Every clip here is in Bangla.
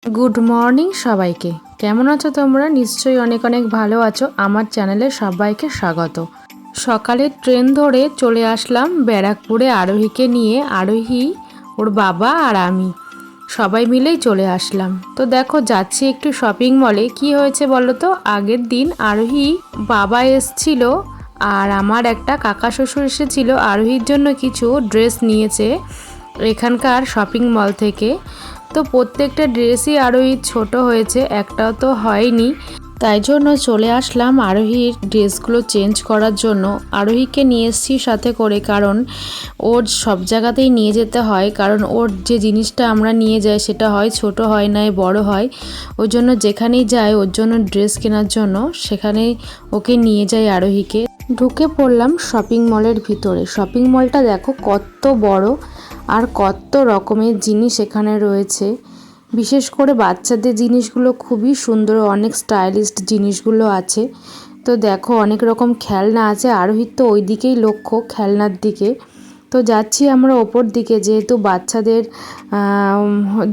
গুড মর্নিং সবাইকে। কেমন আছো তোমরা? নিশ্চয়ই অনেক অনেক ভালো আছো। আমার চ্যানেলে সবাইকে স্বাগত। সকালে ট্রেন ধরে চলে আসলাম ব্যারাকপুরে আরোহীকে নিয়ে। আরোহী, ওর বাবা আর আমি সবাই মিলেই চলে আসলাম। তো দেখো যাচ্ছি একটু শপিং মলে। কি হয়েছে বলো তো, আগের দিন আরোহী বাবা এসছিল আর আমার একটা কাকা শ্বশুর এসেছিল। আরোহীর জন্য কিছু ড্রেস নিয়েছে এখানকার শপিং মল থেকে। তো প্রত্যেকটা ড্রেসই আরোহীর ছোট হয়েছে, একটাও তো হয়নি। তাই জন্য চলে আসলাম আরোহীর ড্রেসগুলো চেঞ্জ করার জন্য। আরোহীকে নিয়ে এসেছি সাথে করে, কারণ ওর সব জায়গাতেই নিয়ে যেতে হয়। কারণ ওর যে জিনিসটা আমরা নিয়ে যাই সেটা হয় ছোট হয় না, বড় হয়। ওর জন্য যেখানেই যাই ওর জন্য ড্রেস কেনার জন্য সেখানেই ওকে নিয়ে যাই আরোহীকে। ঢুকে পড়লাম শপিং মলের ভিতরে। শপিং মলটা দেখো কত বড় আর কত রকমের জিনিস এখানে রয়েছে। বিশেষ করে বাচ্চাদের জিনিসগুলো খুবই সুন্দর, অনেক স্টাইলিশড জিনিসগুলো আছে। তো দেখো অনেক রকম খেলনা আছে। আরোহীর তো ওই দিকেই লক্ষ্য, খেলনার দিকে। তো যাচ্ছি আমরা ওপর দিকে, যেহেতু বাচ্চাদের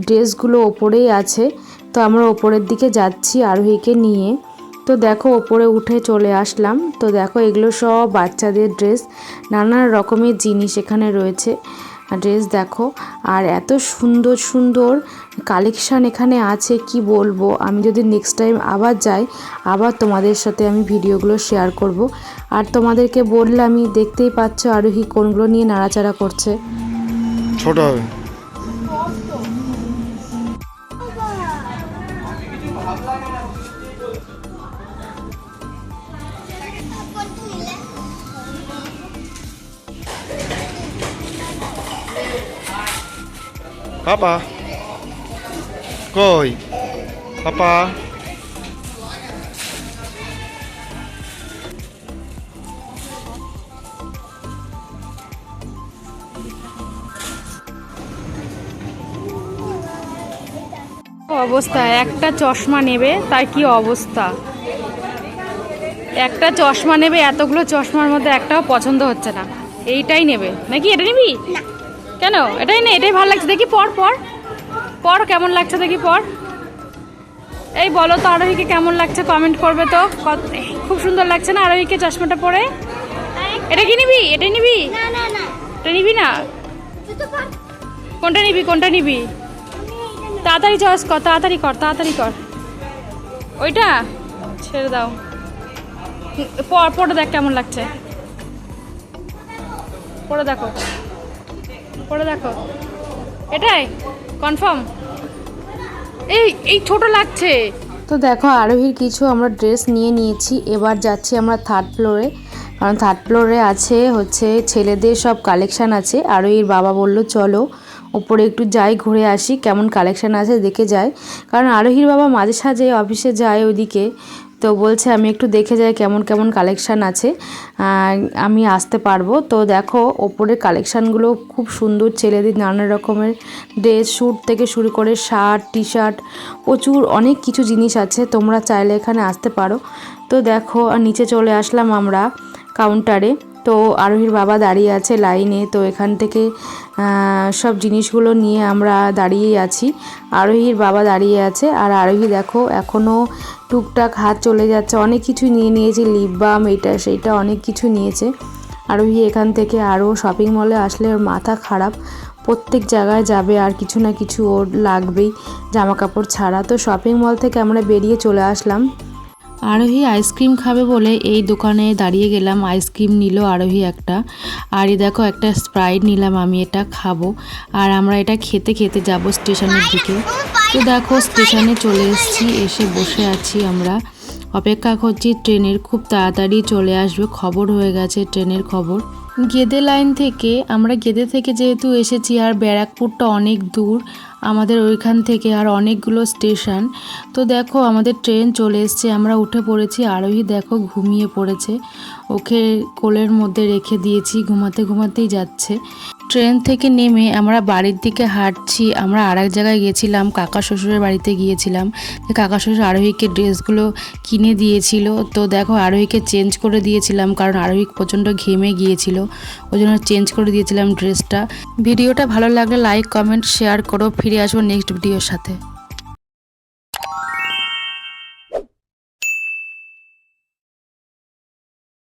ড্রেসগুলো ওপরেই আছে। তো আমরা ওপরের দিকে যাচ্ছি আরোহীকে নিয়ে। তো দেখো ওপরে উঠে চলে আসলাম। তো দেখো এগুলো সব বাচ্চাদের ড্রেস, নানা রকমের জিনিস এখানে রয়েছে। ড্রেস দেখো, আর এত সুন্দর সুন্দর কালেকশান এখানে আছে কি বলবো। আমি যদি নেক্সট টাইম আবার যাই, আবার তোমাদের সাথে আমি ভিডিওগুলো শেয়ার করব। আর তোমাদেরকে বললামই, দেখতেই পাচ্ছ আরোহী কোনগুলো নিয়ে নাড়াচাড়া করছে। ছোট হবে। পাপা কই? পাপা অবস্থা, একটা চশমা নেবে তার কি অবস্থা। একটা চশমা নেবে, এতগুলো চশমার মধ্যে একটাও পছন্দ হচ্ছে না। এইটাই নেবে নাকি? এটা নিবি? কেন? এটাই নে, এটাই ভালো লাগছে। দেখি পর পর পর কেমন লাগছে দেখি পর। এই বলো তো আরোহীকে কেমন লাগছে, কমেন্ট করবে তো। খুব সুন্দর লাগছে না আরোহীকে চশমাটা পরে? এটা কি নিবি? এটাই নিবি? এটা নিবি না? কোনটা নিবি? কোনটা নিবি? তাড়াতাড়ি চয়েস কর, তাড়াতাড়ি কর, তাড়াতাড়ি কর। ওইটা ছেড়ে দাও। পরে দেখ কেমন লাগছে, পরে দেখো, পরে দেখো। এটাই কনফার্ম? এই ছোট লাগছে। তো দেখো আরোহীর কিছু আমরা ড্রেস নিয়ে নিয়েছি। এবার যাচ্ছি আমরা থার্ড ফ্লোরে, কারণ থার্ড ফ্লোরে আছে হচ্ছে ছেলেদের সব কালেকশান আছে। আরোহীর বাবা বলল চলো ওপরে একটু যাই, ঘুরে আসি, কেমন কালেকশান আছে দেখে যাই। কারণ আরোহীর বাবা মাঝে সাঝে অফিসে যায় ওইদিকে, তো বলছে আমি একটু দেখে যাই কেমন কেমন কালেকশান আছে, আমি আসতে পারবো। তো দেখো ওপরের কালেকশানগুলো খুব সুন্দর, ছেলেদের নানা রকমের ড্রেস, স্যুট থেকে শুরু করে শার্ট, টি শার্ট, প্রচুর অনেক কিছু জিনিস আছে। তোমরা চাইলে এখানে আসতে পারো। তো দেখো নিচে চলে আসলাম আমরা কাউন্টারে। তো আরোহীর বাবা দাঁড়িয়ে আছে লাইনে। তো এখান থেকে সব জিনিসগুলো নিয়ে আমরা দাঁড়িয়েই আছি। আরোহীর বাবা দাঁড়িয়ে আছে, আর আরোহী দেখো এখনও টুকটাক হাত চলে যাচ্ছে। অনেক কিছু নিয়ে নিয়েছে, লিপ বাম, এইটা সেইটা অনেক কিছু নিয়েছে আরোহী। এখান থেকে আরও শপিং মলে আসলে ওর মাথা খারাপ, প্রত্যেক জায়গায় যাবে আর কিছু না কিছু ওর লাগবেই, জামা কাপড় ছাড়া। তো শপিং মল থেকে আমরা বেরিয়ে চলে আসলাম। আরোহী আইসক্রিম খাবে বলে এই দোকানে দাঁড়িয়ে গেলাম। আইসক্রিম নিল আরোহী একটা, আর এই দেখো একটা স্প্রাইট নিলাম, আমি এটা খাবো। আর আমরা এটা খেতে খেতে যাব স্টেশনের দিকে। তো দেখো স্টেশনে চলে এসেছি, এসে বসে আছি আমরা, অপেক্ষা করছি ট্রেনের। খুব তাড়াতাড়ি চলে আসবে, খবর হয়ে গেছে ট্রেনের খবর। গেদে লাইন থেকে আমরা, গেদে থেকে যেহেতু এসেছি, আর ব্যারাকপুরটা অনেক দূর আমাদের ওইখান থেকে, আর অনেকগুলো স্টেশন। তো দেখো আমাদের ট্রেন চলে এসছে, আমরা উঠে পড়েছি। আরোহী দেখো ঘুমিয়ে পড়েছে, ওকে কোলের মধ্যে রেখে দিয়েছি, ঘুমাতে ঘুমাতেই যাচ্ছে। ট্রেন থেকে নেমে আমরা বাড়ির দিকে হাঁটছি। আমরা আর এক জায়গায় গিয়েছিলাম, কাকা শ্বশুরের বাড়িতে গিয়েছিলাম। কাকা শ্বশুর আরোহীকে ড্রেসগুলো কিনে দিয়েছিল। তো দেখো আরোহীকে চেঞ্জ করে দিয়েছিলাম, কারণ আরোহী প্রচণ্ড ঘেমে গিয়েছিল, ওই জন্য চেঞ্জ করে দিয়েছিলাম ড্রেসটা। ভিডিওটা ভালো লাগলে লাইক, কমেন্ট, শেয়ার করো। ফিরে আসবো নেক্সট ভিডিওর সাথে।